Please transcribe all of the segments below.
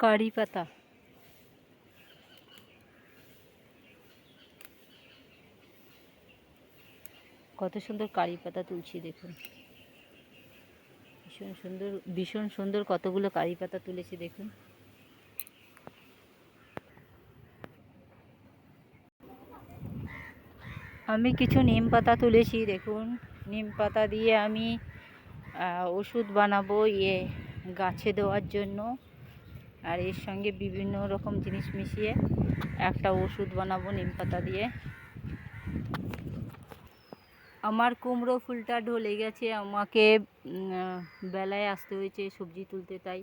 কারি পাতা, কত সুন্দর কারি পাতা তুলছি দেখুন। ভীষণ সুন্দর, ভীষণ সুন্দর কতগুলো কারি পাতা তুলেছি দেখুন। আমি কিছু নিম পাতা তুলেছি দেখুন। নিম পাতা দিয়ে আমি ওষুধ বানাবো গাছে দেওয়ার জন্য। আর এর সঙ্গে বিভিন্ন রকম জিনিস মিশিয়ে একটা ওষুধ বানাবো নিম পাতা দিয়ে। আমার কুমড়ো ফুলটা ঢলে গেছে, আমাকে বেলায় আসতে হয়েছে সবজি তুলতে, তাই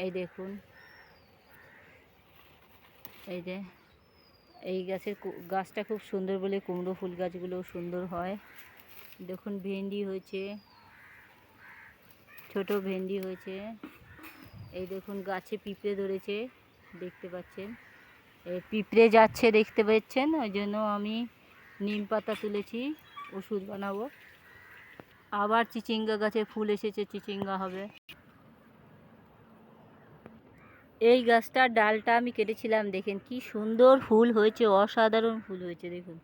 এই দেখুন, এই যে এই গাছটা খুব সুন্দর বলে কুমড়ো ফুল গাছগুলো সুন্দর হয়। দেখুন ভেন্ডি হয়েছে, ছোট ভেন্ডি হয়েছে। এই দেখুন গাছে পিঁপড়ে ধরেছে, দেখতে পাচ্ছেন, পিঁপড়ে যাচ্ছে দেখতে পাচ্ছেন। ওই জন্য আমি নিম পাতা তুলেছি, ওষুধ বানাবো। আবার চিচিঙ্গা গাছে ফুল এসেছে, চিচিঙ্গা হবে। এই গাছটার ডালটা আমি কেটেছিলাম, দেখেন কি সুন্দর ফুল হয়েছে, অসাধারণ ফুল হয়েছে দেখুন।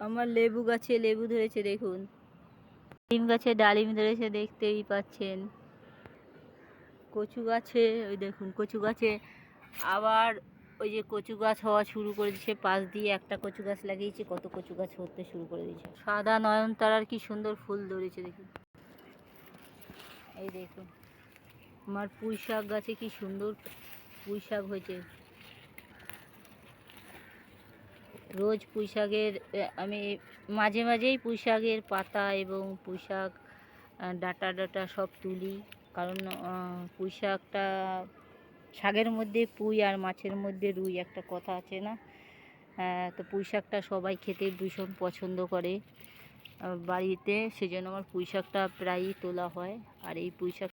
আমার লেবু গাছে লেবু ধরেছে দেখুন, ডালিম গাছে ডালিম ধরেছে দেখতেই পাচ্ছেন। কচু গাছে ওই দেখুন, কচু গাছে আবার ওই যে কচু গাছ হওয়া শুরু করে দিয়েছে, পাশ দিয়ে একটা কচু গাছ লাগিয়েছে, কত কচু গাছ হতে শুরু করে দিয়েছে। সাদা নয়নতারার কি সুন্দর ফুল ধরেছে দেখুন। এই দেখুন আমার পুঁই শাক গাছে কি সুন্দর পুঁই শাক হয়েছে। রোজ পুঁই শাকের আমি মাঝে মাঝেই পুঁই শাকের পাতা এবং পুঁই শাক ডাঁটা ডাঁটা সব তুলি, কারণ পুঁই শাকটা, শাকের মধ্যে পুঁই আর মাছের মধ্যে রুই একটা কথা আছে না। তো পুঁই শাকটা সবাই খেতে ভীষণ পছন্দ করে বাড়িতে, সেজন্য আমার পুঁই শাকটা প্রায়ই তোলা হয়। আর এই পুঁই শাক